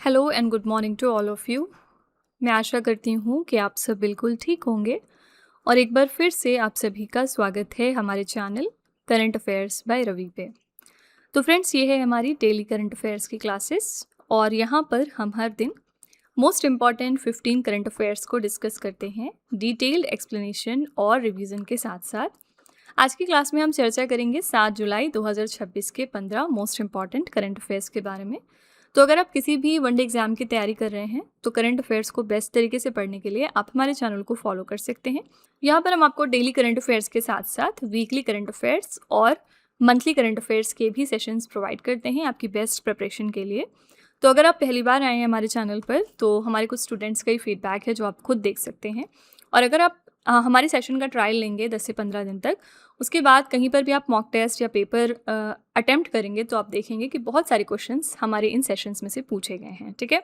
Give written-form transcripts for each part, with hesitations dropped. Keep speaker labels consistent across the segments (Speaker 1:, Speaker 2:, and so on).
Speaker 1: Hello and good morning to all of you. मैं आशा करती हूँ कि आप सब बिल्कुल ठीक होंगे और एक बार फिर से आप सभी का स्वागत है हमारे channel current affairs by Ravi पे। तो फ्रेंड्स, ये है हमारी डेली करंट अफेयर्स की क्लासेस और यहाँ पर हम हर दिन मोस्ट इम्पॉर्टेंट 15 करंट अफेयर्स को डिस्कस करते हैं डिटेल्ड एक्सप्लेनेशन और रिवीजन के साथ साथ। आज की क्लास में हम चर्चा करेंगे 7 जुलाई 2026 के 15 मोस्ट इम्पॉर्टेंट करंट अफेयर्स के बारे में। तो अगर आप किसी भी वनडे एग्जाम की तैयारी कर रहे हैं तो करंट अफेयर्स को बेस्ट तरीके से पढ़ने के लिए आप हमारे चैनल को फॉलो कर सकते हैं। यहाँ पर हम आपको डेली करंट अफेयर्स के साथ साथ वीकली करंट अफेयर्स और मंथली करंट अफेयर्स के भी सेशंस प्रोवाइड करते हैं आपकी बेस्ट प्रिपरेशन के लिए। तो अगर आप पहली बार आए हैं हमारे चैनल पर तो हमारे कुछ स्टूडेंट्स का ही फीडबैक है जो आप खुद देख सकते हैं। और अगर आप हमारे सेशन का ट्रायल लेंगे 10 से 15 दिन तक, उसके बाद कहीं पर भी आप मॉक टेस्ट या पेपर अटेम्प्ट करेंगे तो आप देखेंगे कि बहुत सारे क्वेश्चंस हमारे इन सेशंस में से पूछे गए हैं। ठीक है,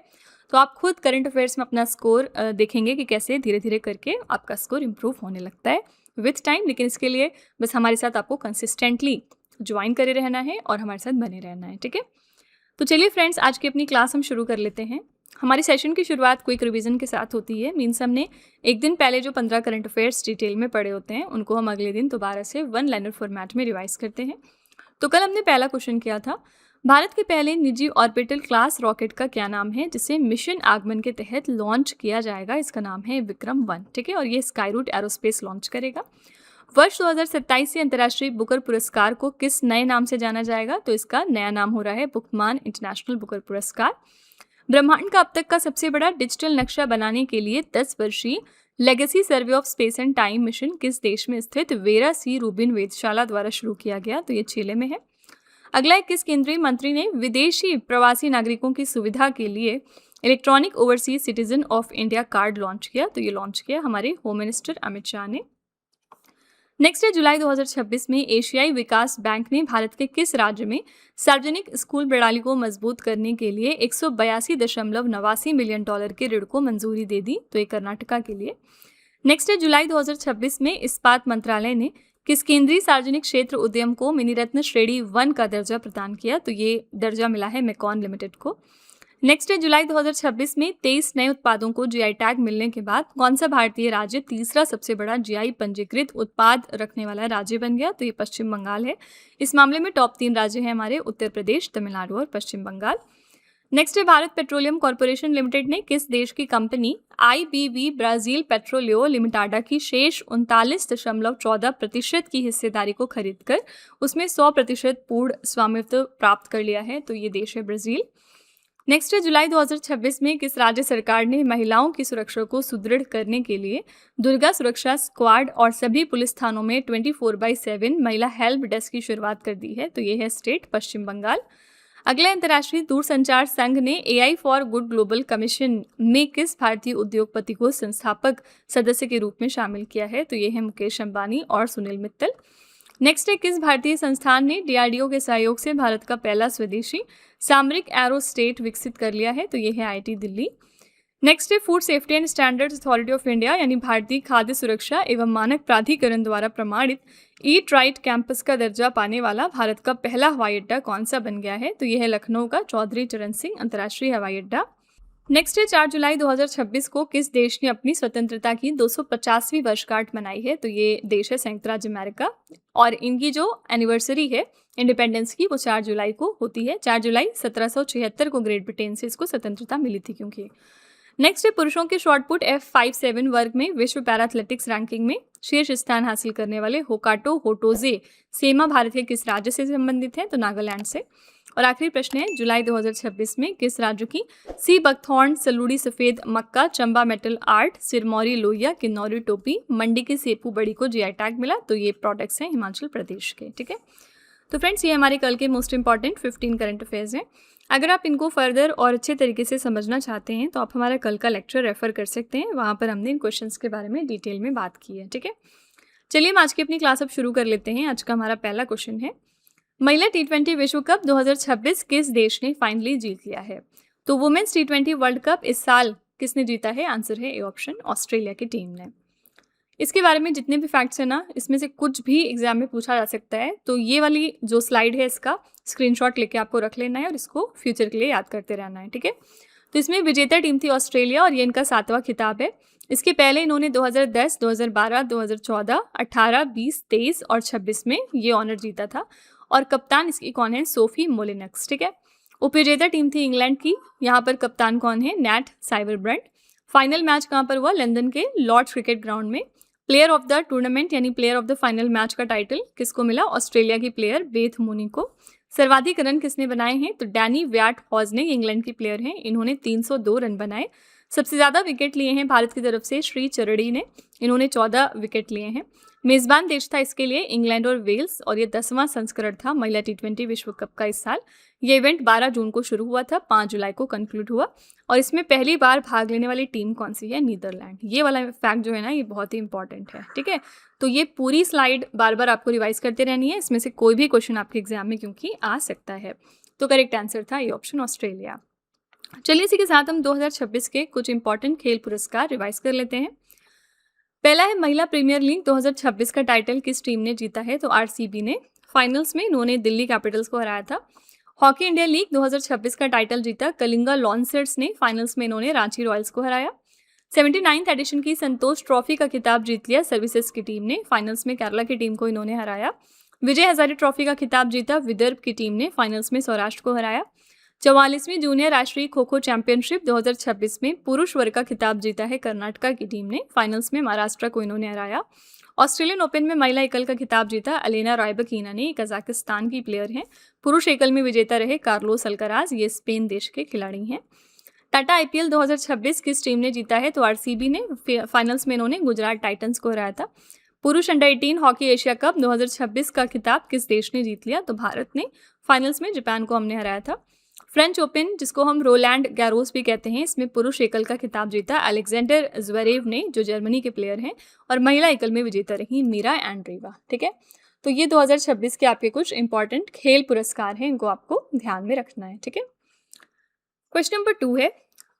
Speaker 1: तो आप खुद करंट अफेयर्स में अपना स्कोर देखेंगे कि कैसे धीरे धीरे करके आपका स्कोर इम्प्रूव होने लगता है विथ टाइम। लेकिन इसके लिए बस हमारे साथ आपको कंसिस्टेंटली ज्वाइन करे रहना है और हमारे साथ बने रहना है। ठीक है, तो चलिए फ्रेंड्स, आज की अपनी क्लास हम शुरू कर लेते हैं। हमारी सेशन की शुरुआत क्विक रिवीजन के साथ होती है। मीन्स हमने एक दिन पहले जो 15 करंट अफेयर्स डिटेल में पढ़े होते हैं उनको हम अगले दिन दोबारा से वन लाइनर फॉर्मेट में रिवाइज करते हैं। तो कल हमने पहला क्वेश्चन किया था, भारत के पहले निजी ऑर्बिटल क्लास रॉकेट का क्या नाम है जिसे मिशन आगमन के तहत लॉन्च किया जाएगा? इसका नाम है विक्रम-1। ठीक है, और ये स्काईरूट एरोस्पेस लॉन्च करेगा। वर्ष 2027 से अंतर्राष्ट्रीय बुकर पुरस्कार को किस नए नाम से जाना जाएगा? तो इसका नया नाम हो रहा है बुकमान इंटरनेशनल बुकर पुरस्कार। ब्रह्मांड का अब तक का सबसे बड़ा डिजिटल नक्शा बनाने के लिए 10 वर्षीय legacy survey of space and time mission किस देश में स्थित वेरा सी रूबिन वेधशाला द्वारा शुरू किया गया? तो ये चिले में है। अगला, किस केंद्रीय मंत्री ने विदेशी प्रवासी नागरिकों की सुविधा के लिए electronic overseas citizen of India card launch किया? तो ये लॉन्च किया हमारे होम मिनिस्टर अमित शाह ने। नेक्स्ट है, जुलाई 2026 में एशियाई विकास बैंक ने भारत के किस राज्य में सार्वजनिक स्कूल प्रणाली को मजबूत करने के लिए 182.89 मिलियन डॉलर के ऋण को मंजूरी दे दी? तो ये कर्नाटका के लिए। नेक्स्ट है, जुलाई 2026 में इस्पात मंत्रालय ने किस केंद्रीय सार्वजनिक क्षेत्र उद्यम को मिनी रत्न श्रेणी 1 का दर्जा प्रदान किया? तो ये दर्जा मिला है मैकॉन लिमिटेड को। नेक्स्ट है, जुलाई 2026 में 23 नए उत्पादों को जीआई टैग मिलने के बाद कौन सा भारतीय राज्य तीसरा सबसे बड़ा जीआई पंजीकृत उत्पाद रखने वाला राज्य बन गया? तो ये पश्चिम बंगाल है। इस मामले में टॉप 3 राज्य हैं हमारे उत्तर प्रदेश, तमिलनाडु और पश्चिम बंगाल। नेक्स्ट है, भारत पेट्रोलियम कॉर्पोरेशन लिमिटेड ने किस देश की कंपनी आईबीवी ब्राजील पेट्रोलियो लिमिटाडा की शेष 39.14% की हिस्सेदारी को खरीदकर उसमें 100% पूर्ण स्वामित्व प्राप्त कर लिया है? तो ये देश है ब्राजील। नेक्स्ट है, जुलाई 2026 में किस राज्य सरकार ने महिलाओं की सुरक्षा को सुदृढ़ करने के लिए दुर्गा सुरक्षा स्क्वाड और सभी पुलिस थानों में 24/7 महिला हेल्प डेस्क की शुरुआत कर दी है? तो ये है स्टेट पश्चिम बंगाल। अगले, अंतर्राष्ट्रीय दूरसंचार संघ ने AI for good global commission में किस भारतीय उद्योगपति को संस्थापक सदस्य के रूप में शामिल किया है? तो ये है मुकेश अंबानी और सुनील मित्तल। नेक्स्ट है, किस भारतीय संस्थान ने डीआरडीओ के सहयोग से भारत का पहला स्वदेशी सामरिक एरोस्टेट विकसित कर लिया है? तो ये है आईआईटी दिल्ली। नेक्स्ट है, food safety and standards authority of India यानी भारतीय खाद्य सुरक्षा एवं मानक प्राधिकरण द्वारा प्रमाणित ईट राइट कैंपस का दर्जा पाने वाला भारत का पहला हवाई अड्डा कौन सा बन गया है? तो यह है लखनऊ का चौधरी चरण सिंह अंतर्राष्ट्रीय हवाई अड्डा। नेक्स्ट है, 4 जुलाई 2026 को किस देश ने अपनी स्वतंत्रता की 250वीं वर्षगांठ मनाई है? तो ये देश है संयुक्त राज्य अमेरिका और इनकी जो एनिवर्सरी है इंडिपेंडेंस की वो 4 जुलाई को होती है। 4 जुलाई 1776 को ग्रेट ब्रिटेन से इसको स्वतंत्रता मिली थी क्योंकि। नेक्स्ट है, पुरुषों के शॉटपुट F57 वर्ग में विश्व पैरा एथलेटिक्स रैंकिंग में शीर्ष स्थान हासिल करने वाले होकाटो होटोजे सेमा भारत के किस राज्य से संबंधित है? तो नागालैंड से। और आखिरी प्रश्न है, जुलाई 2026 में किस राज्य की सी बकथॉर्न सलूड़ी सफेद मक्का चंबा मेटल आर्ट सिरमौरी लोहिया किन्नौरी टोपी मंडी की सेपू बड़ी को जीआई टैग मिला? तो ये प्रोडक्ट्स हैं हिमाचल प्रदेश के। ठीक है, तो फ्रेंड्स, ये हमारे कल के मोस्ट इंपॉर्टेंट 15 करंट अफेयर्स हैं। अगर आप इनको फर्दर और अच्छे तरीके से समझना चाहते हैं तो आप हमारा कल का लेक्चर रेफर कर सकते हैं, वहाँ पर हमने इन क्वेश्चंस के बारे में डिटेल में बात की है। ठीक है, चलिए हम आज की अपनी क्लास अब शुरू कर लेते हैं। आज का हमारा पहला क्वेश्चन है, महिला T20 विश्व कप 2026 किस देश ने फाइनली जीत लिया है? तो वुमेन्स T20 वर्ल्ड कप इस साल किसने जीता है? आंसर है ए ऑप्शन, ऑस्ट्रेलिया की टीम ने। इसके बारे में जितने भी फैक्ट्स हैं ना, इसमें से कुछ भी एग्जाम में पूछा जा सकता है, तो ये वाली जो स्लाइड है इसका स्क्रीनशॉट लेके आपको रख लेना है और इसको फ्यूचर के लिए याद करते रहना है। ठीक है, तो इसमें विजेता टीम थी ऑस्ट्रेलिया और ये इनका 7वां खिताब है। इसके पहले इन्होंने 2010, 2012, 2014, 18, 20, 23 और 26 में ये ऑनर जीता था। और कप्तान इसकी कौन है? Sophie Molineux. ठीक है। उपविजेता टीम थी इंग्लैंड की। यहाँ पर कप्तान कौन है? नैट साइबरब्रंट। फाइनल मैच कहाँ पर हुआ? लंदन के लॉर्ड्स क्रिकेट ग्राउंड में। प्लेयर ऑफ द टूर्नामेंट यानी player of the final match का टाइटल किसको मिला? ऑस्ट्रेलिया की प्लेयर बेथ मूनी को। सर्वाधिक रन किसने बनाए हैं? तो डैनी व्याट हॉज ने, इंग्लैंड की प्लेयर हैं, इन्होंने 302 रन बनाए। सबसे ज़्यादा विकेट लिए हैं भारत की तरफ से श्री चरड़ी ने, इन्होंने 14 विकेट लिए हैं। मेज़बान देश था इसके लिए इंग्लैंड और वेल्स, और ये 10वां संस्करण था महिला T20 विश्व कप का इस साल। ये इवेंट 12 जून को शुरू हुआ था, 5 जुलाई को कंक्लूड हुआ। और इसमें पहली बार भाग लेने वाली टीम कौन सी है? नीदरलैंड। ये वाला फैक्ट जो है ना, ये बहुत ही इंपॉर्टेंट है। ठीक है। तो ये पूरी स्लाइड बार बार आपको रिवाइज करते रहनी है, इसमें से कोई भी क्वेश्चन आपके एग्जाम में क्योंकि आ सकता है। तो करेक्ट आंसर था ये ऑप्शन, ऑस्ट्रेलिया। चलिए इसी के साथ हम 2026 के कुछ इंपॉर्टेंट खेल पुरस्कार रिवाइज कर लेते हैं। पहला है महिला प्रीमियर लीग 2026 का टाइटल किस टीम ने जीता है? तो आरसीबी ने। फाइनल्स में इन्होंने दिल्ली कैपिटल्स को हराया था। हॉकी इंडिया लीग 2026 का टाइटल जीता कलिंगा लॉन्सर्ट्स ने। फाइनल्स में इन्होंने रांची रॉयल्स को हराया। 79th एडिशन की संतोष ट्रॉफी का खिताब जीत लिया सर्विसेज की टीम ने। फाइनल्स में केरला की टीम को इन्होंने हराया। विजय हजारे ट्रॉफी का खिताब जीता विदर्भ की टीम ने। फाइनल्स में सौराष्ट्र को हराया। 44वीं जूनियर राष्ट्रीय खो खो चैंपियनशिप 2026 में पुरुष वर्ग का खिताब जीता है कर्नाटका की टीम ने। फाइनल्स में महाराष्ट्र को इन्होंने हराया। ऑस्ट्रेलियन ओपन में महिला एकल का खिताब जीता अलेना रायबकीना ने, कजाकिस्तान की प्लेयर हैं। पुरुष एकल में विजेता रहे कार्लोस अल्कराज, ये स्पेन देश के खिलाड़ी हैं। टाटा आईपीएल 2026 किस टीम ने जीता है? तो आरसीबी ने। फाइनल्स में इन्होंने गुजरात टाइटंस को हराया था। पुरुष अंडर 18 हॉकी एशिया कप 2026 का खिताब किस देश ने जीत लिया? तो भारत ने। फाइनल्स में जापान को हमने हराया था। फ्रेंच ओपन, जिसको हम रोलैंड गैरोस भी कहते हैं, इसमें पुरुष एकल का खिताब जीता अलेक्जेंडर ज़्वेरेव ने, जो जर्मनी के प्लेयर हैं। और महिला एकल में विजेता रही मीरा एंड्रीवा। ठीक है। तो ये 2026 के आपके कुछ इंपॉर्टेंट खेल पुरस्कार हैं, इनको आपको ध्यान में रखना है। ठीक है। क्वेश्चन नंबर 2 है,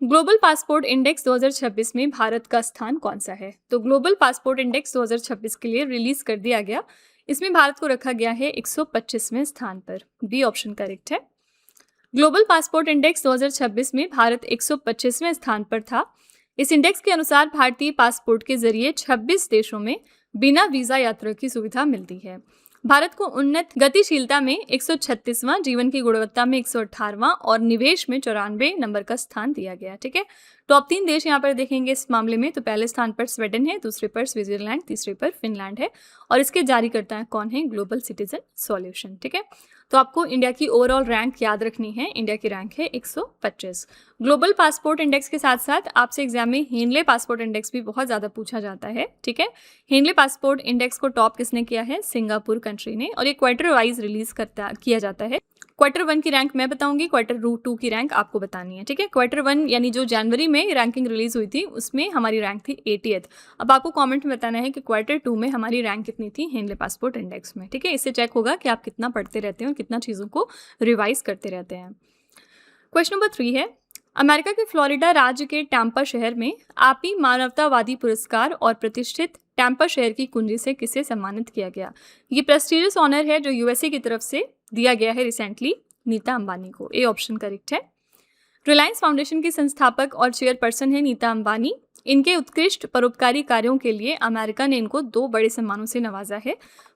Speaker 1: ग्लोबल पासपोर्ट इंडेक्स 2026 में भारत का स्थान कौन सा है? तो ग्लोबल पासपोर्ट इंडेक्स 2026 के लिए रिलीज कर दिया गया। इसमें भारत को रखा गया है 125वें स्थान पर। बी ऑप्शन करेक्ट है। ग्लोबल पासपोर्ट इंडेक्स 2026 में भारत 125वें स्थान पर था। इस इंडेक्स के अनुसार भारतीय पासपोर्ट के जरिए 26 देशों में बिना वीजा यात्रा की सुविधा मिलती है। भारत को उन्नत गतिशीलता में 136वां, जीवन की गुणवत्ता में 118वां और निवेश में 94 नंबर का स्थान दिया गया। ठीक है। टॉप 3 देश यहाँ पर देखेंगे इस मामले में, तो पहले स्थान पर स्वीडन है, दूसरे पर स्विट्जरलैंड, तीसरे पर फिनलैंड है। और इसके जारीकर्ता कौन है? Global citizen solution. ठीक है। तो आपको इंडिया की ओवरऑल रैंक याद रखनी है। इंडिया की रैंक है 125। ग्लोबल पासपोर्ट इंडेक्स के साथ साथ आपसे एग्जाम में हेनले पासपोर्ट इंडेक्स भी बहुत ज़्यादा पूछा जाता है। ठीक है। हेनले पासपोर्ट इंडेक्स को टॉप किसने किया है? सिंगापुर कंट्री ने। और ये क्वार्टर वाइज रिलीज किया जाता है। क्वार्टर 1 की रैंक मैं बताऊंगी, क्वार्टर 2 की रैंक आपको बतानी है। ठीक है। क्वार्टर 1 यानी जो जनवरी में रैंकिंग रिलीज हुई थी, उसमें हमारी रैंक थी 80th। अब आपको कमेंट में बताना है कि क्वार्टर 2 में हमारी रैंक कितनी थी हेनले पासपोर्ट इंडेक्स में। ठीक है। इससे चेक होगा कि आप कितना पढ़ते रहते हैं और कितना चीज़ों को रिवाइज करते रहते हैं। क्वेश्चन नंबर 3 है, अमेरिका के फ्लोरिडा राज्य के टैम्पा शहर में आपी मानवतावादी पुरस्कार और प्रतिष्ठित टैम्पा शहर की कुंजी से किसे सम्मानित किया गया? ये प्रेस्टिजियस ऑनर है जो यूएसए की तरफ से दिया गया है रिसेंटली नीता अंबानी को। ए ऑप्शन करेक्ट है। रिलायंस फाउंडेशन की संस्थापक और चेयरपर्सन है नीता अंबानी। इनके उत्कृष्ट परोपकारी कार्यों के लिए अमेरिका ने इनको 2 बड़े सम्मानों से नवाजा है।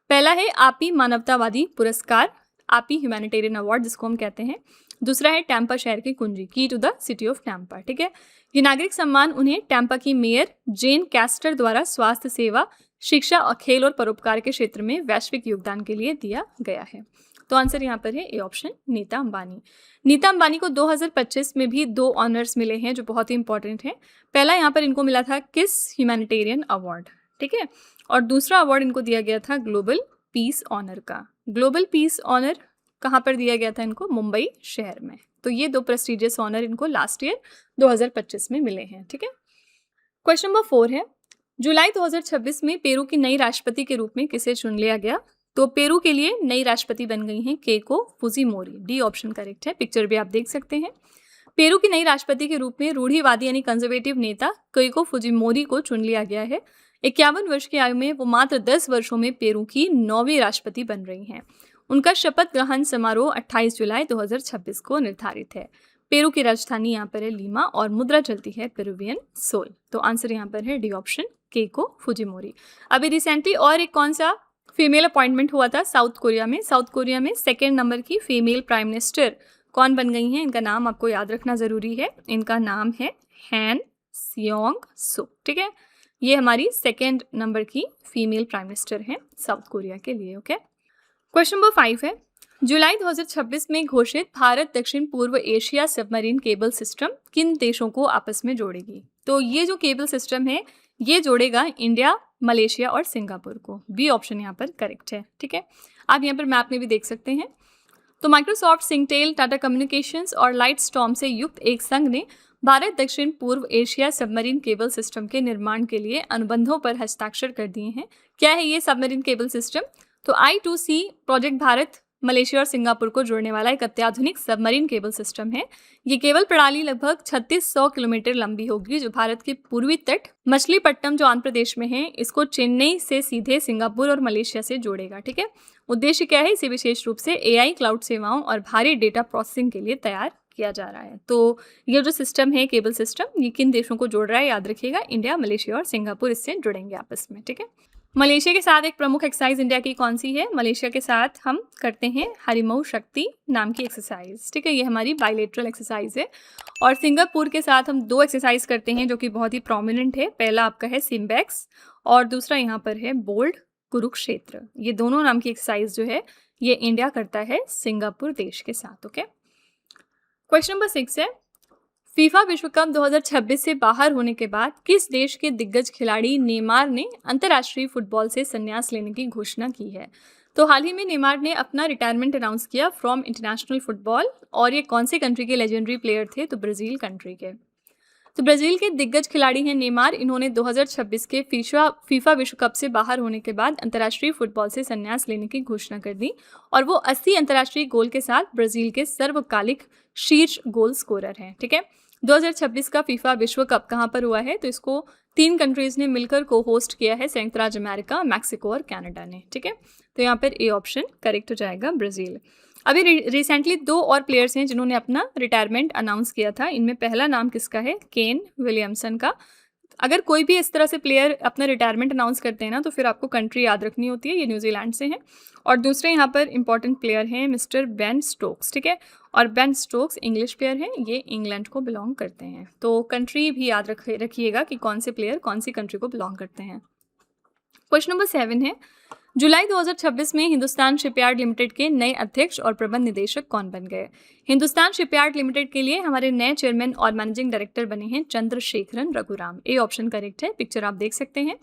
Speaker 1: पहला है आपी मानवतावादी पुरस्कार, आपी ह्यूमैनिटेरियन अवार्ड जिसको हम कहते हैं। दूसरा है टैम्पा शहर की कुंजी, key to the city of Tampa. ठीक है। ये नागरिक सम्मान उन्हें टैम्पा की मेयर जेन कैस्टर द्वारा स्वास्थ्य सेवा, शिक्षा और खेल और परोपकार के क्षेत्र में वैश्विक योगदान के लिए दिया गया है। तो आंसर यहाँ पर है ए ऑप्शन, नीता अंबानी। नीता अंबानी को 2025 में भी 2 ऑनर्स मिले हैं जो बहुत ही इंपॉर्टेंट हैं। पहला यहाँ पर इनको मिला था किस ह्यूमैनिटेरियन अवार्ड। ठीक है। और दूसरा अवार्ड इनको दिया गया था ग्लोबल पीस ऑनर का। ग्लोबल पीस ऑनर कहाँ पर दिया गया था इनको? मुंबई शहर में। तो ये 2 प्रेस्टिजियस ऑनर इनको लास्ट ईयर 2025 में मिले हैं। ठीक है। क्वेश्चन नंबर 4 है, जुलाई 2026 में पेरू की नई राष्ट्रपति के रूप में किसे चुन लिया गया? तो पेरू के लिए नई राष्ट्रपति बन गई हैं केको फुजिमोरी। डी ऑप्शन करेक्ट है। पिक्चर भी आप देख सकते हैं। पेरू की नई राष्ट्रपति के रूप में रूढ़िवादी यानी कंजर्वेटिव नेता केको फुजिमोरी को चुन लिया गया है। 51 वर्ष की आयु में वो मात्र 10 वर्षों में पेरू की 9वीं राष्ट्रपति बन रही हैं। उनका शपथ ग्रहण समारोह 28 जुलाई 2026 को निर्धारित है। पेरू की राजधानी यहाँ पर है लीमा और मुद्रा चलती है पेरुवियन सोल। तो आंसर यहाँ पर है डी ऑप्शन, केको फुजिमोरी। अभी रिसेंटली और एक कौन सा फीमेल अपॉइंटमेंट हुआ था साउथ कोरिया में। साउथ कोरिया में 2nd नंबर की फीमेल प्राइम मिनिस्टर कौन बन गई हैं, इनका नाम आपको याद रखना ज़रूरी है। इनका नाम है हैन सियोंग सो। ठीक है, ये हमारी 2nd नंबर की फीमेल प्राइम मिनिस्टर हैं साउथ कोरिया के लिए। ओके, क्वेश्चन नंबर 5 है, जुलाई 2026 में घोषित भारत दक्षिण पूर्व एशिया सबमरीन केबल सिस्टम किन देशों को आपस में जोड़ेगी। तो ये जो केबल सिस्टम है ये जोड़ेगा इंडिया, मलेशिया और सिंगापुर को। बी ऑप्शन यहाँ पर करेक्ट है। ठीक है, आप यहाँ पर मैप में भी देख सकते हैं। तो माइक्रोसॉफ्ट, सिंगटेल, टाटा कम्युनिकेशंस और लाइट स्टॉर्म से युक्त एक संघ ने भारत दक्षिण पूर्व एशिया सबमरीन केबल सिस्टम के निर्माण के लिए अनुबंधों पर हस्ताक्षर कर दिए हैं। क्या है ये सबमरीन केबल सिस्टम? तो I2C प्रोजेक्ट भारत, मलेशिया और सिंगापुर को जोड़ने वाला एक अत्याधुनिक सबमरीन केबल सिस्टम है। ये केबल प्रणाली लगभग 3600 किलोमीटर लंबी होगी, जो भारत के पूर्वी तट मछलीपट्टनम जो आंध्र प्रदेश में है, इसको चेन्नई से सीधे सिंगापुर और मलेशिया से जोड़ेगा। ठीक है, उद्देश्य क्या है? इसे विशेष रूप से AI, क्लाउड सेवाओं और भारी डेटा प्रोसेसिंग के लिए तैयार किया जा रहा है। तो ये जो सिस्टम है, केबल सिस्टम, ये किन देशों को जोड़ रहा है याद रखिएगा, इंडिया, मलेशिया और सिंगापुर इससे जुड़ेंगे आपस में। ठीक है, मलेशिया के साथ एक प्रमुख एक्सरसाइज इंडिया की कौन सी है? मलेशिया के साथ हम करते हैं हरिमऊ शक्ति नाम की एक्सरसाइज। ठीक है, ये हमारी बायलेटरल एक्सरसाइज है। और सिंगापुर के साथ हम 2 एक्सरसाइज करते हैं जो कि बहुत ही प्रोमिनेंट है। पहला आपका है सिम्बैक्स और दूसरा यहाँ पर है बोल्ड कुरुक्षेत्र। ये दोनों नाम की एक्सरसाइज जो है ये इंडिया करता है सिंगापुर देश के साथ। ओके, क्वेश्चन नंबर 6 है, फीफा विश्व कप 2026 से बाहर होने के बाद किस देश के दिग्गज खिलाड़ी नेमार ने अंतर्राष्ट्रीय फुटबॉल से संन्यास लेने की घोषणा की है? तो हाल ही में नेमार ने अपना रिटायरमेंट अनाउंस किया फ्रॉम इंटरनेशनल फुटबॉल। और ये कौन से कंट्री के लेजेंडरी प्लेयर थे? तो ब्राज़ील कंट्री के। तो ब्राज़ील के दिग्गज खिलाड़ी हैं नेमार। इन्होंने 2026 के फीफा विश्व कप से बाहर होने के बाद अंतर्राष्ट्रीय फुटबॉल से संन्यास लेने की घोषणा कर दी और वो 80 अंतर्राष्ट्रीय गोल के साथ ब्राज़ील के सर्वकालिक शीर्ष गोल स्कोरर हैं। ठीक है, 2026 का फीफा विश्व कप कहाँ पर हुआ है? तो इसको 3 कंट्रीज ने मिलकर को होस्ट किया है, संयुक्त राज्य अमेरिका, मैक्सिको और कनाडा ने। ठीक है, तो यहाँ पर ए ऑप्शन करेक्ट हो जाएगा, ब्राज़ील। अभी रिसेंटली 2 और प्लेयर्स हैं जिन्होंने अपना रिटायरमेंट अनाउंस किया था। इनमें पहला नाम किसका है? केन विलियमसन का। अगर कोई भी इस तरह से प्लेयर अपना रिटायरमेंट अनाउंस करते हैं ना, तो फिर आपको कंट्री याद रखनी होती है। ये न्यूजीलैंड से हैं। और दूसरे यहाँ पर इंपॉर्टेंट प्लेयर हैं मिस्टर बेन स्टोक्स। ठीक है, और बेन स्टोक्स इंग्लिश प्लेयर हैं, ये इंग्लैंड को बिलोंग करते हैं। तो कंट्री भी याद रखिएगा कि कौन से प्लेयर कौन सी कंट्री को बिलोंग करते हैं। क्वेश्चन नंबर 7 है, जुलाई 2026 में हिंदुस्तान शिपयार्ड लिमिटेड के नए अध्यक्ष और प्रबंध निदेशक कौन बन गए? हिंदुस्तान शिपयार्ड लिमिटेड के लिए हमारे नए चेयरमैन और मैनेजिंग डायरेक्टर बने हैं Chandrasekaran Raghuram. A option correct है, पिक्चर आप देख सकते हैं।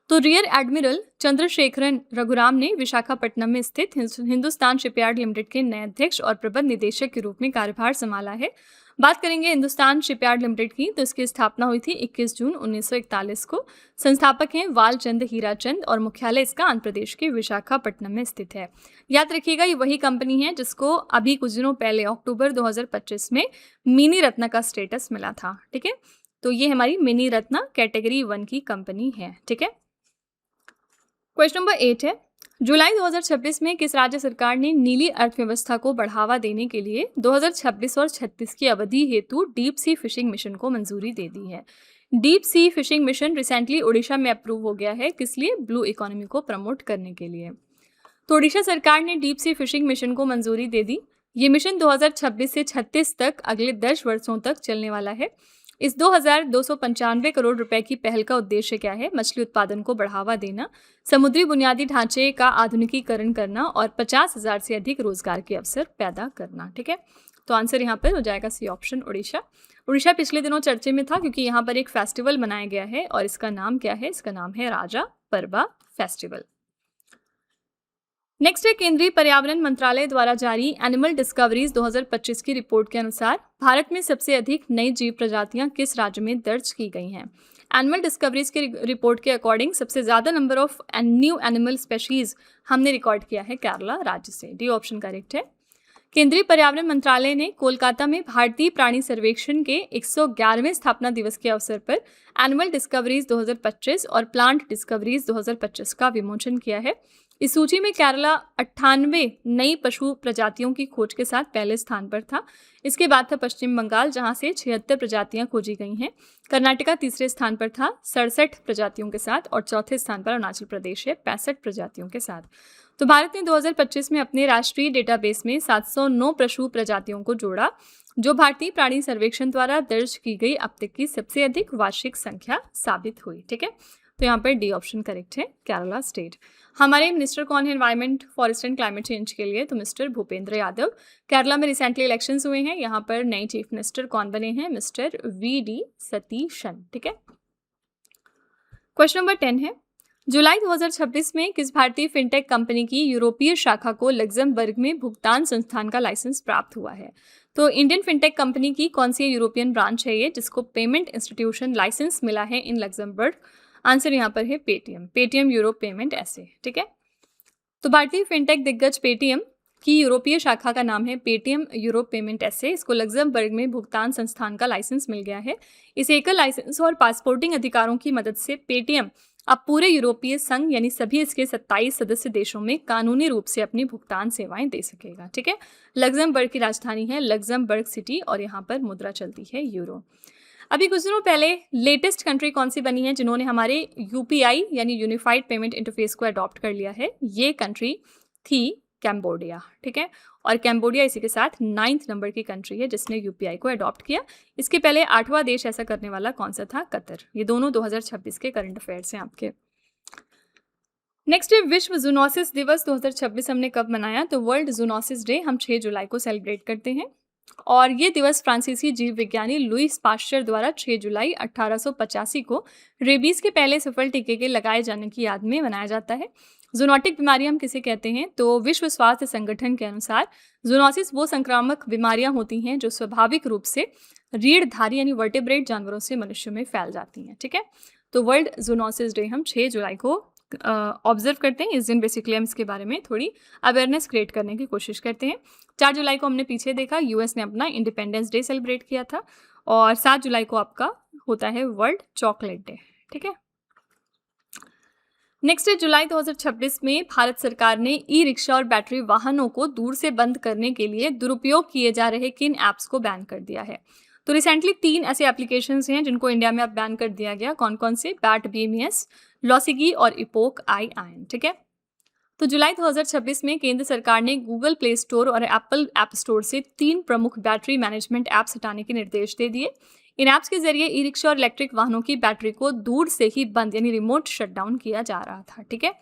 Speaker 1: तो रियर एडमिरल चंद्रशेखरन रघुराम ने विशाखापट्टनम में स्थित हिंदुस्तान शिपयार्ड लिमिटेड के नए अध्यक्ष और प्रबंध निदेशक के रूप में कार्यभार संभाला है। बात करेंगे हिंदुस्तान शिपयार्ड लिमिटेड की, तो इसकी स्थापना हुई थी 21 जून 1941 को। संस्थापक हैं वालचंद हीराचंद और मुख्यालय इसका आंध्र प्रदेश के विशाखापट्टनम में स्थित है। याद रखिएगा, ये वही कंपनी है जिसको अभी कुछ दिनों पहले अक्टूबर 2025 में मिनी रत्न का स्टेटस मिला था। ठीक है, तो ये हमारी मिनी रत्न कैटेगरी 1 की कंपनी है। ठीक है, क्वेश्चन नंबर 8 है, जुलाई 2026 में किस राज्य सरकार ने नीली अर्थव्यवस्था को बढ़ावा देने के लिए 2026 और 36 की अवधि हेतु डीप सी फिशिंग मिशन को मंजूरी दे दी है? Deep sea fishing mission recently Odisha में अप्रूव हो गया है। किस लिए? ब्लू इकोनॉमी को प्रमोट करने के लिए। तो ओडिशा सरकार ने डीप सी फिशिंग मिशन को मंजूरी दे दी। ये मिशन 2026 से 36 तक अगले 10 वर्षों तक चलने वाला है। इस 2295 करोड़ रुपए की पहल का उद्देश्य क्या है? मछली उत्पादन को बढ़ावा देना, समुद्री बुनियादी ढांचे का आधुनिकीकरण करना और 50,000 से अधिक रोजगार के अवसर पैदा करना। ठीक है, तो आंसर यहाँ पर हो जाएगा सी ऑप्शन, उड़ीसा। उड़ीसा पिछले दिनों चर्चे में था क्योंकि यहाँ पर एक फेस्टिवल मनाया गया है और इसका नाम क्या है? इसका नाम है राजा परबा फेस्टिवल। नेक्स्ट है, केंद्रीय पर्यावरण मंत्रालय द्वारा जारी एनिमल डिस्कवरीज 2025 की रिपोर्ट के अनुसार भारत में सबसे अधिक नई जीव प्रजातियां किस राज्य में दर्ज की गई हैं? एनिमल डिस्कवरीज की रिपोर्ट के अकॉर्डिंग सबसे ज्यादा number of new animal species हमने रिकॉर्ड किया है केरला राज्य से। डी ऑप्शन करेक्ट है। केंद्रीय पर्यावरण मंत्रालय ने कोलकाता में भारतीय प्राणी सर्वेक्षण के 111वें स्थापना दिवस के अवसर पर एनिमल डिस्कवरीज 2025 और प्लांट डिस्कवरीज 2025 का विमोचन किया है। इस सूची में केरला 98 नई पशु प्रजातियों की खोज के साथ पहले स्थान पर था। इसके बाद था पश्चिम बंगाल, जहां से 76 प्रजातियां खोजी गई हैं। कर्नाटका तीसरे स्थान पर था 67 प्रजातियों के साथ, और चौथे स्थान पर अरुणाचल प्रदेश है 65 प्रजातियों के साथ। तो भारत ने 2025 में अपने राष्ट्रीय डेटाबेस में 709 पशु प्रजातियों को जोड़ा, जो भारतीय प्राणी सर्वेक्षण द्वारा दर्ज की गई अब तक की सबसे अधिक वार्षिक संख्या साबित हुई। ठीक है, तो यहाँ पर डी ऑप्शन करेक्ट है, केरला स्टेट। हमारे मिनिस्टर कौन है environment, forest and climate change के लिए? तो मिस्टर भूपेंद्र यादव। केरला में रिसेंटली इलेक्शंस हुए हैं, यहाँ पर नए चीफ मिनिस्टर कौन बने हैं? Mister V D. सतीशन। ठीक है, क्वेश्चन नंबर 10 है, जुलाई 2026 में किस भारतीय फिनटेक कंपनी की यूरोपीय शाखा को लग्जमबर्ग में भुगतान संस्थान का लाइसेंस प्राप्त हुआ है? तो इंडियन फिनटेक कंपनी की कौन सी यूरोपियन ब्रांच है ये जिसको पेमेंट इंस्टीट्यूशन लाइसेंस मिला है इन लग्जमबर्ग? आंसर यहाँ पर है पेटीएम, पेटीएम यूरोप पेमेंट ऐसे। ठीक है, तो भारतीय फिनटेक दिग्गज पेटीएम की यूरोपीय शाखा का नाम है पेटीएम यूरोप पेमेंट ऐसे। इसको लग्जमबर्ग में भुगतान संस्थान का लाइसेंस मिल गया है। इस एकल लाइसेंस और पासपोर्टिंग अधिकारों की मदद से पेटीएम अब पूरे यूरोपीय संघ यानी सभी इसके 27 सदस्य देशों में कानूनी रूप से अपनी भुगतान सेवाएं दे सकेगा। ठीक है, लग्जमबर्ग की राजधानी है लग्जमबर्ग सिटी और यहाँ पर मुद्रा चलती है यूरो। अभी कुछ दिनों पहले लेटेस्ट कंट्री कौन सी बनी है जिन्होंने हमारे यूपीआई यानी यूनिफाइड पेमेंट इंटरफेस को अडॉप्ट कर लिया है? ये कंट्री थी कैम्बोडिया। ठीक है, और कैम्बोडिया इसी के साथ 9th नंबर की कंट्री है जिसने यूपीआई को अडॉप्ट किया। इसके पहले 8वां देश ऐसा करने वाला कौन सा था? कतर। ये दोनों 2026 के करंट अफेयर्स हैं आपके। नेक्स्ट है विश्व जूनोसिस दिवस 2026 हमने कब मनाया? तो वर्ल्ड जूनोसिस डे हम 6 जुलाई को सेलिब्रेट करते हैं, और ये दिवस फ्रांसीसी जीव विज्ञानी लुईस पाश्चर द्वारा 6 जुलाई 1885 को रेबीज के पहले सफल टीके के लगाए जाने की याद में मनाया जाता है। जूनोटिक बीमारी हम किसे कहते हैं? तो विश्व स्वास्थ्य संगठन के अनुसार जूनोसिस वो संक्रामक बीमारियां होती हैं जो स्वाभाविक रूप से रीढ़धारी यानी वर्टेब्रेट जानवरों से मनुष्य में फैल जाती हैं। ठीक है, तो वर्ल्ड जूनोसिस डे हम 6 जुलाई को ऑब्जर्व करते हैं। इस दिन बेसिकली हम इसके बारे में थोड़ी अवेयरनेस क्रिएट करने की कोशिश करते हैं। 4 जुलाई को हमने पीछे देखा, यूएस ने अपना इंडिपेंडेंस डे सेलिब्रेट किया था, और 7 जुलाई को आपका होता है वर्ल्ड चॉकलेट डे। ठीक है, नेक्स्ट है जुलाई 2026 में भारत सरकार ने ई रिक्शा और बैटरी वाहनों को दूर से बंद करने के लिए दुरुपयोग किए जा रहे किन ऐप्स को बैन कर दिया है? तो रिसेंटली 3 ऐसे एप्लीकेशंस हैं जिनको इंडिया में अब बैन कर दिया गया। कौन कौन से? बैट बीएमएस, लॉसिगी और इपोक आई आयन। ठीक है, तो जुलाई 2026 में केंद्र सरकार ने गूगल प्ले स्टोर और एप्पल ऐप स्टोर से 3 प्रमुख बैटरी मैनेजमेंट ऐप्स हटाने के निर्देश दे दिए। इन ऐप्स के जरिए ई रिक्शा और इलेक्ट्रिक वाहनों की बैटरी को दूर से ही बंद यानी रिमोट शटडाउन किया जा रहा था। ठीक है,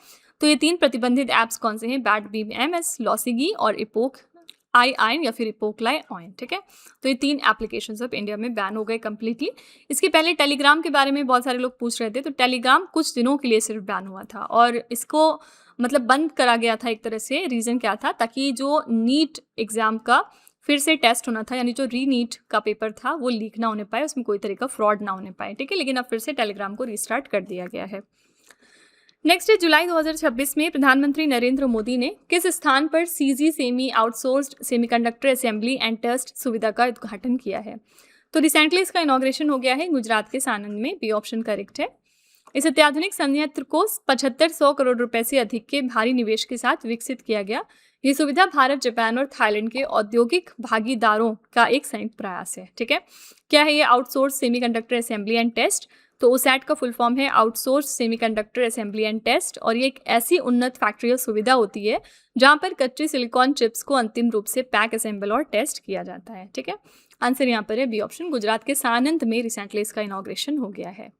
Speaker 1: तो ये 3 प्रतिबंधित ऐप्स कौन से हैं? बैट बीएमएस, लॉसिगी और इपोक आई आयन या फिर इपोक्लाई ऑयन। ठीक है, तो ये 3 एप्लीकेशंस अब इंडिया में बैन हो गए कंप्लीटली। इसके पहले टेलीग्राम के बारे में बहुत सारे लोग पूछ रहे थे, तो टेलीग्राम कुछ दिनों के लिए सिर्फ बैन हुआ था और इसको मतलब बंद करा गया था एक तरह से। रीज़न क्या था? ताकि जो नीट एग्जाम का फिर से टेस्ट होना था यानी जो री नीट का पेपर था वो लीक ना होने पाए, उसमें कोई तरह का फ्रॉड ना होने पाए। ठीक है, लेकिन अब फिर से टेलीग्राम को रीस्टार्ट कर दिया गया है। नेक्स्ट है जुलाई 2026 में प्रधानमंत्री नरेंद्र मोदी ने किस स्थान पर CG semi outsourced semiconductor assembly and test सुविधा का उद्घाटन किया है? तो रिसेंटली इसका इनॉग्रेशन हो गया है गुजरात के सानंद में। बी ऑप्शन करेक्ट है। इस अत्याधुनिक संयंत्र को 7500 करोड़ रुपए से अधिक के भारी निवेश के साथ विकसित किया गया। ये सुविधा भारत, जापान और थाईलैंड के औद्योगिक भागीदारों का एक संयुक्त प्रयास है। ठीक है, क्या है ये outsource semiconductor assembly and test? तो ओसैट का फुल फॉर्म है outsource semiconductor assembly and test, और ये एक ऐसी उन्नत फैक्ट्री सुविधा होती है जहां पर कच्चे सिलिकॉन चिप्स को अंतिम रूप से पैक, असेंबल और टेस्ट किया जाता है। ठीक है, आंसर यहाँ पर है बी ऑप्शन। गुजरात के सानंद में रिसेंटली इसका इनॉग्रेशन हो गया है।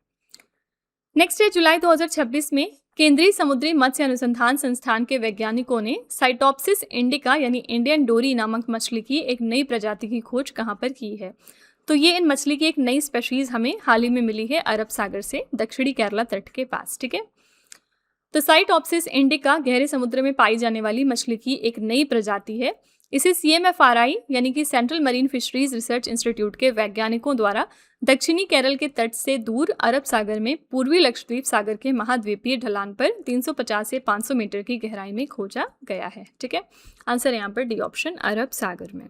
Speaker 1: नेक्स्ट है जुलाई 2026 में केंद्रीय समुद्री मत्स्य अनुसंधान संस्थान के वैज्ञानिकों ने साइटोप्सिस इंडिका यानी इंडियन डोरी नामक मछली की एक नई प्रजाति की खोज कहां पर की है? तो ये इन मछली की एक नई स्पेशीज हमें हाल ही में मिली है अरब सागर से दक्षिणी केरला तट के पास। ठीक है, तो साइटोप्सिस इंडिका गहरे समुद्र में पाई जाने वाली मछली की एक नई प्रजाति है। इसे CMFRI यानी कि central marine fisheries research institute के वैज्ञानिकों द्वारा दक्षिणी केरल के तट से दूर अरब सागर में पूर्वी लक्षद्वीप सागर के महाद्वीपीय ढलान पर 350 से 500 मीटर की गहराई में खोजा गया है। ठीक है, आंसर यहाँ पर डी ऑप्शन, अरब सागर में।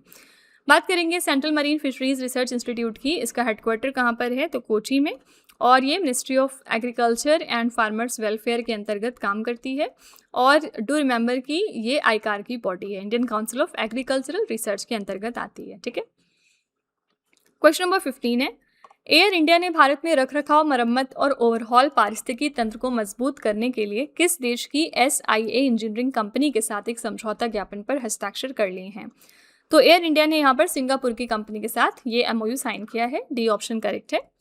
Speaker 1: बात करेंगे central marine fisheries research institute की। इसका हेडक्वार्टर कहाँ पर है? तो कोची में। और ये ministry of agriculture and farmers welfare के अंतर्गत काम करती है। और डू रिमेंबर कि ये आईकार की बॉडी है, Indian council of agricultural research के अंतर्गत आती है। ठीक है। क्वेश्चन नंबर 15 है, एयर इंडिया ने भारत में रखरखाव, मरम्मत और ओवरहॉल पारिस्थितिकी तंत्र को मजबूत करने के लिए किस देश की SIA इंजीनियरिंग कंपनी के साथ एक समझौता ज्ञापन पर हस्ताक्षर कर लिए हैं? तो एयर इंडिया ने यहाँ पर सिंगापुर की कंपनी के साथ ये MOU साइन किया है। डी ऑप्शन करेक्ट है।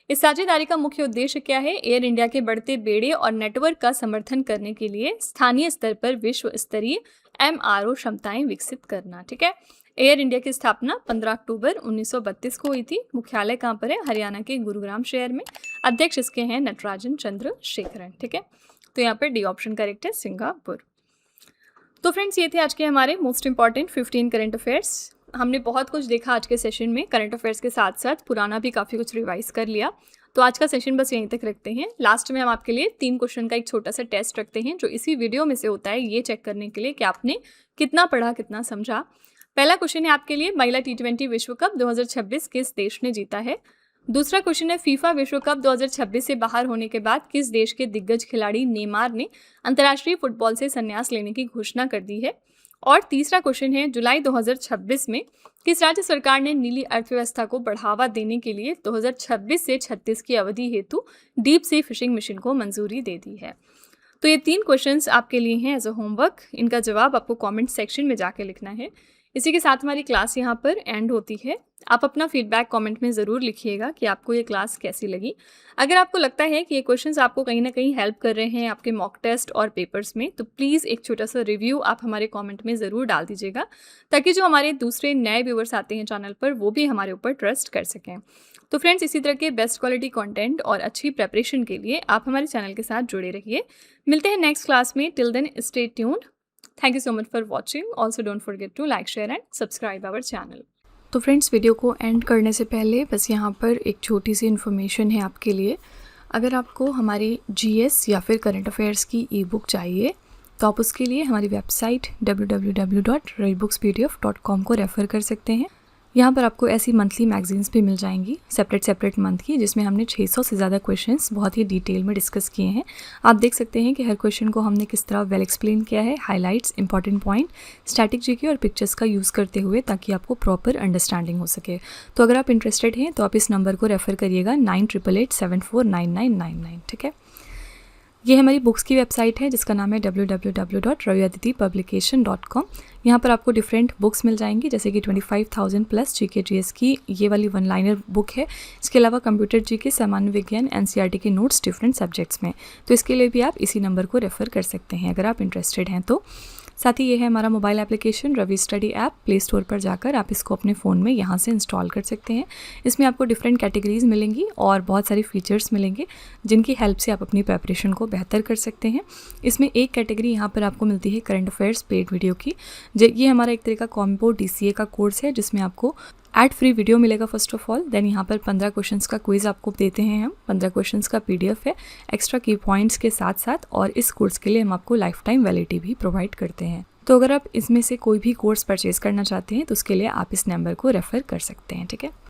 Speaker 1: इस साझेदारी का मुख्य उद्देश्य क्या है? एयर इंडिया के बढ़ते बेड़े और नेटवर्क का समर्थन करने के लिए स्थानीय स्तर पर विश्व स्तरीय MRO क्षमताएं विकसित करना। ठीक है। एयर इंडिया की स्थापना 15 अक्टूबर 1932 को हुई थी। मुख्यालय कहाँ पर है? हरियाणा के गुरुग्राम शहर में। अध्यक्ष इसके हैं नटराजन चंद्रशेखरन। ठीक है। तो यहाँ पर डी ऑप्शन करेक्ट है, सिंगापुर। तो फ्रेंड्स, ये थे आज के हमारे मोस्ट इंपॉर्टेंट 15 करंट अफेयर्स। हमने बहुत कुछ देखा आज के सेशन में, करंट अफेयर्स के साथ साथ पुराना भी काफ़ी कुछ रिवाइज कर लिया। तो आज का सेशन बस यहीं तक रखते हैं। लास्ट में हम आपके लिए 3 क्वेश्चन का एक छोटा सा टेस्ट रखते हैं, जो इसी वीडियो में से होता है, ये चेक करने के लिए कि आपने कितना पढ़ा, कितना समझा। पहला क्वेश्चन है आपके लिए, महिला T20 विश्व कप 2026 किस देश ने जीता है? दूसरा क्वेश्चन है, फीफा विश्व कप 2026 से बाहर होने के बाद किस देश के दिग्गज खिलाड़ी नेमार ने अंतर्राष्ट्रीय फुटबॉल से संन्यास लेने की घोषणा कर दी है? और तीसरा क्वेश्चन है, जुलाई 2026 में किस राज्य सरकार ने नीली अर्थव्यवस्था को बढ़ावा देने के लिए 2026 से 36 की अवधि हेतु डीप सी फिशिंग मिशन को मंजूरी दे दी है? तो ये 3 क्वेश्चंस आपके लिए हैं एज अ होमवर्क। इनका जवाब आपको कमेंट सेक्शन में जाके लिखना है। इसी के साथ हमारी क्लास यहाँ पर एंड होती है। आप अपना फीडबैक कमेंट में ज़रूर लिखिएगा कि आपको ये क्लास कैसी लगी। अगर आपको लगता है कि ये क्वेश्चंस आपको कहीं ना कहीं हेल्प कर रहे हैं आपके मॉक टेस्ट और पेपर्स में, तो प्लीज़ एक छोटा सा रिव्यू आप हमारे कमेंट में ज़रूर डाल दीजिएगा, ताकि जो हमारे दूसरे नए व्यूअर्स आते हैं चैनल पर, वो भी हमारे ऊपर ट्रस्ट कर सकें। तो फ्रेंड्स, इसी तरह के बेस्ट क्वालिटी कंटेंट और अच्छी प्रेपरेशन के लिए आप हमारे चैनल के साथ जुड़े रहिए। मिलते हैं नेक्स्ट क्लास में। Till then stay tuned. Thank you so much for watching. Also don't forget to like, share and subscribe our channel. तो फ्रेंड्स, वीडियो को एंड करने से पहले बस यहाँ पर एक छोटी सी इन्फॉर्मेशन है आपके लिए। अगर आपको हमारी GS या फिर करंट अफेयर्स की ई-बुक चाहिए, तो आप उसके लिए हमारी वेबसाइट www.ravibooks.pdf.com को रेफ़र कर सकते हैं। यहाँ पर आपको ऐसी मंथली मैगजीन्स भी मिल जाएंगी सेपरेट मंथ की, जिसमें हमने 600 से ज़्यादा क्वेश्चंस बहुत ही डिटेल में डिस्कस किए हैं। आप देख सकते हैं कि हर क्वेश्चन को हमने किस तरह वेल एक्सप्लेन किया है, highlights, important point, static GK और पिक्चर्स का यूज़ करते हुए, ताकि आपको प्रॉपर अंडरस्टैंडिंग हो सके। तो अगर आप इंटरेस्टेड हैं तो आप इस नंबर को रेफ़र करिएगा 9888749999। ठीक है। ये हमारी बुक्स की वेबसाइट है, जिसका नाम है www.raviaditipublication.com। यहाँ पर आपको डिफरेंट बुक्स मिल जाएंगी, जैसे कि 25,000 प्लस GK GS की ये वाली 1 लाइनर बुक है। इसके अलावा कंप्यूटर GK, सामान्य विज्ञान, NCERT के नोट्स डिफरेंट सब्जेक्ट्स में। तो इसके लिए भी आप इसी नंबर को रेफ़र कर सकते हैं अगर आप इंटरेस्टेड हैं तो। साथ ही ये है हमारा mobile application Ravi study app. Play store पर जाकर आप इसको अपने फ़ोन में यहाँ से इंस्टॉल कर सकते हैं। इसमें आपको डिफरेंट कैटेगरीज मिलेंगी और बहुत सारे फीचर्स मिलेंगे, जिनकी हेल्प से आप अपनी प्रिपरेशन को बेहतर कर सकते हैं। इसमें एक कैटेगरी यहाँ पर आपको मिलती है करंट अफेयर्स पेड वीडियो की। ये हमारा एक तरह का कॉम्बो DCA का कोर्स है, जिसमें आपको एड फ्री वीडियो मिलेगा फर्स्ट ऑफ ऑल। देन यहाँ पर 15 क्वेश्चंस का क्विज आपको देते हैं हम। 15 क्वेश्चंस का PDF है एक्स्ट्रा की पॉइंट्स के साथ साथ, और इस कोर्स के लिए हम आपको लाइफ टाइम वैलिडिटी भी प्रोवाइड करते हैं। तो अगर आप इसमें से कोई भी कोर्स परचेज करना चाहते हैं तो उसके लिए आप इस नंबर को रेफ़र कर सकते हैं। ठीक है।